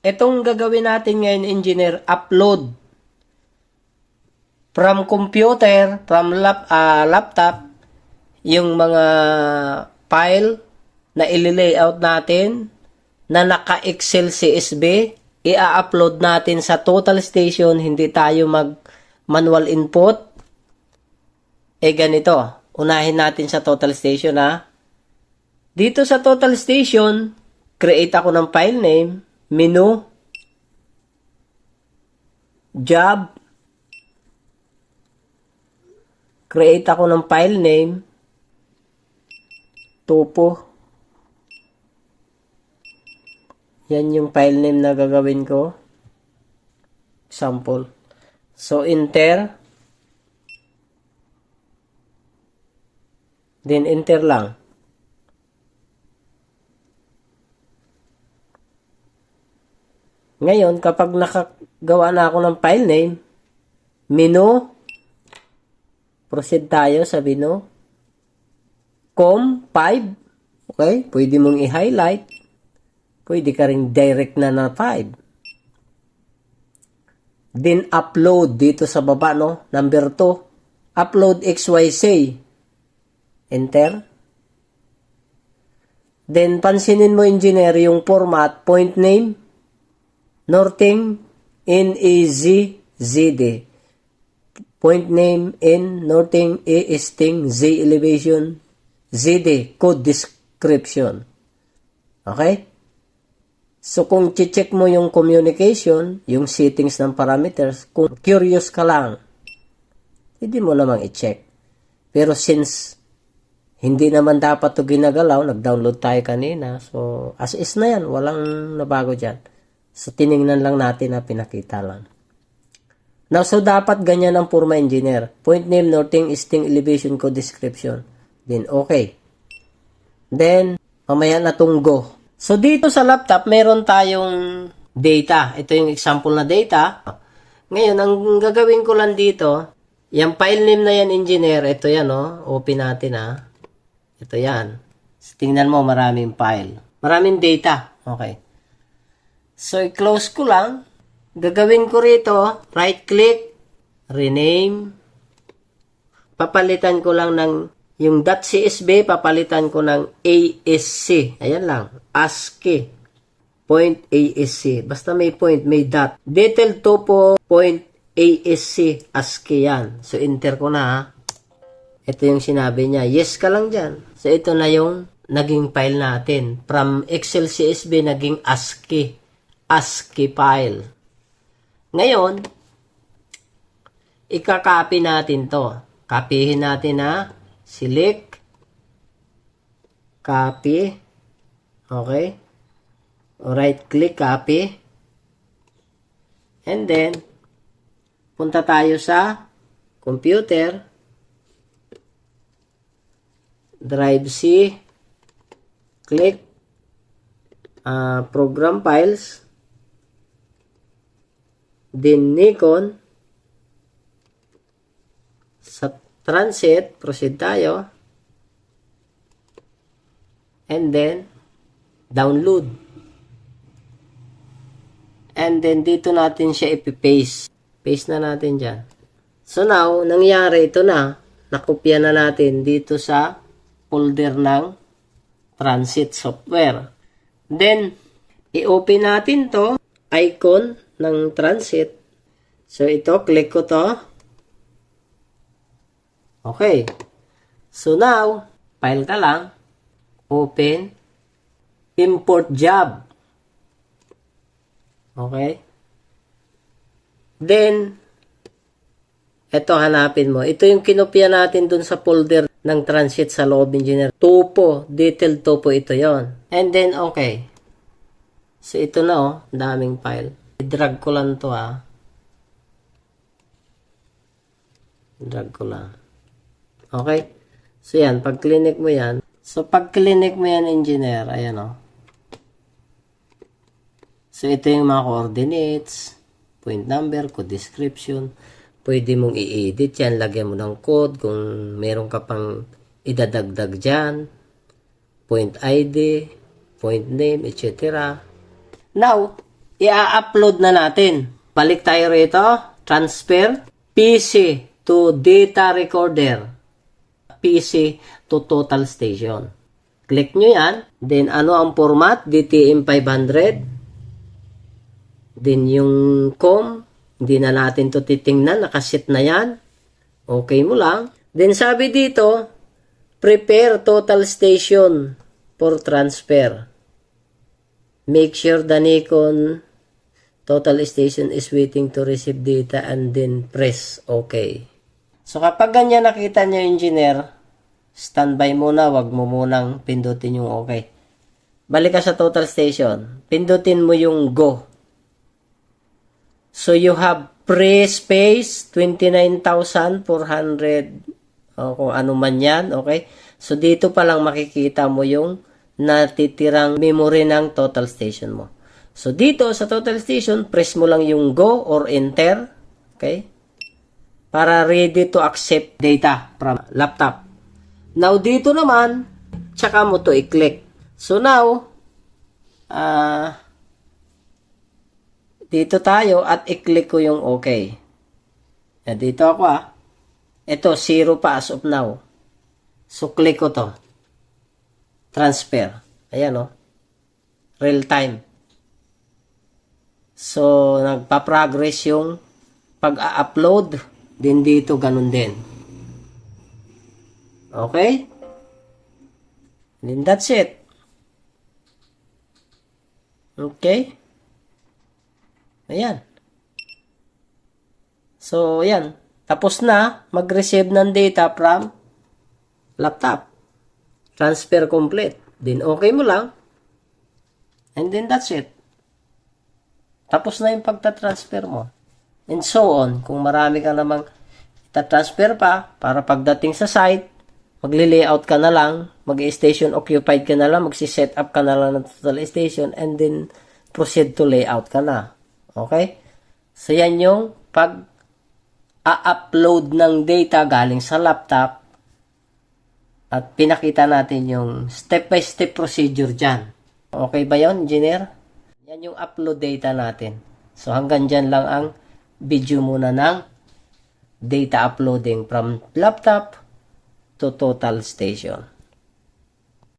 Itong gagawin natin ngayon, engineer, upload from computer, from laptop, yung mga file na i-layout natin na naka-Excel CSV, i-upload natin sa Total Station, hindi tayo mag-manual input. Ganito, unahin natin sa Total Station ha. Dito sa Total Station, create ako ng file name, menu, job, create ako ng file name, topo. Yan yung file name na gagawin ko. Example. So, enter. Then, enter lang. Ngayon, kapag nakagawa na ako ng file name, menu, proceed tayo sa menu, COM5, okay, pwede mong i-highlight, pwede ka rin direct na 5. Then, upload dito sa baba, no, number 2, upload XYZ, enter. Then, pansinin mo, engineer, yung format, point name, Northing NEZZD. Point name in Northing Easting Z elevation ZD code description. Okay? So kung check mo yung communication, yung settings ng parameters, kung curious ka lang, hindi mo namang i-check. Pero since hindi naman dapat to ginagalaw, nag-download tayo kanina. So as is na yan, walang nabago dyan. So, tiningnan lang natin na pinakita lang. Now, so dapat ganyan ang forma, engineer. Point name, Northing, Easting, Elevation, Code Description. Then, okay. Then, mamaya na go. So, dito sa laptop, meron tayong data. Ito yung example na data. Ngayon, ang gagawin ko lang dito, yung file name na yan, engineer, ito yan, oh. Open natin, ha. Ito yan. So, tingnan mo, maraming file. Maraming data. Okay. So, i-close ko lang. Gagawin ko rito, right-click, rename. Papalitan ko lang ng, yung .csv, papalitan ko ng ASC. Ayan lang, ASCII. Point ASC. Basta may point, may dot. Detail topo, point ASC. ASCII yan. So, enter ko na ha. Ito yung sinabi niya. Yes ka lang dyan. So, ito na yung naging file natin. From Excel CSV, naging ASCII. ASCII file. Ngayon, ika-copy natin to. Copyhin natin na. Select. Copy. Okay. Right-click, copy. And then, punta tayo sa computer. Drive C. Click. Program files. Then Nikon, sa transit, proceed tayo, and then download, and then dito natin siya ipipaste. Paste na natin dyan. So now, nangyari ito na, nakopya na natin dito sa folder ng transit software. Then, i-open natin to, icon ng transit. So, ito, click ko to. Okay. So, now, file ka lang. Open. Import job. Okay. Then, ito hanapin mo. Ito yung kinopya natin dun sa folder ng transit sa loob, engineer. Topo. Detailed topo ito yon. And then, okay. So, ito na oh. Daming file. I-drag ko lang to ah. Drag ko lang. Okay? So yan, pag clinic mo yan. So pag clinic mo yan, engineer, ayan o. So ito yung mga coordinates, point number, code description. Pwede mong i-edit yan, lagyan mo ng code kung meron ka pang idadagdag dyan. Point ID, point name, etc. Now, i-upload na natin. Balik tayo rito. Transfer PC to data recorder. PC to total station. Click nyo yan. Then, ano ang format? DTM500. Then, yung COM. Hindi na natin to titingnan. Nakasit na yan. Okay mo lang. Then, sabi dito, prepare total station for transfer. Make sure the Nikon total station is waiting to receive data and then press OK. So, kapag ganyan nakita nyo, engineer, standby muna. Wag mo munang pindutin yung OK. Balik ka sa total station. Pindutin mo yung Go. So, you have pre-space 29,400 kung ano man yan, okay? So, dito pa lang makikita mo yung natitirang memory ng total station mo. So, dito sa total station, press mo lang yung Go or Enter, okay? Para ready to accept data from laptop. Now, dito naman, tsaka mo to i-click. So, now, dito tayo at i-click ko yung OK. Dito ako Ito, 0 pa as of now. So, click ko to. Transfer. Ayan real time. So, nagpa-progress yung pag-upload. Din dito, ganun din. Okay? Then that's it. Okay? Ayan. So, ayan. Tapos na mag-receive ng data from laptop. Transfer complete. Then, okay mo lang. And then, that's it. Tapos na yung pagta-transfer mo. And so on. Kung marami ka namang ita-transfer pa, para pagdating sa site, magli-layout ka na lang, mag-station occupied ka na lang, magsi-set up ka na lang ng total station, and then proceed to layout ka na. Okay? So, yan yung pag-upload ng data galing sa laptop at pinakita natin yung step-by-step procedure dyan. Okay ba yun, engineer? Yan yung upload data natin. So, hanggang dyan lang ang video muna ng data uploading from laptop to total station.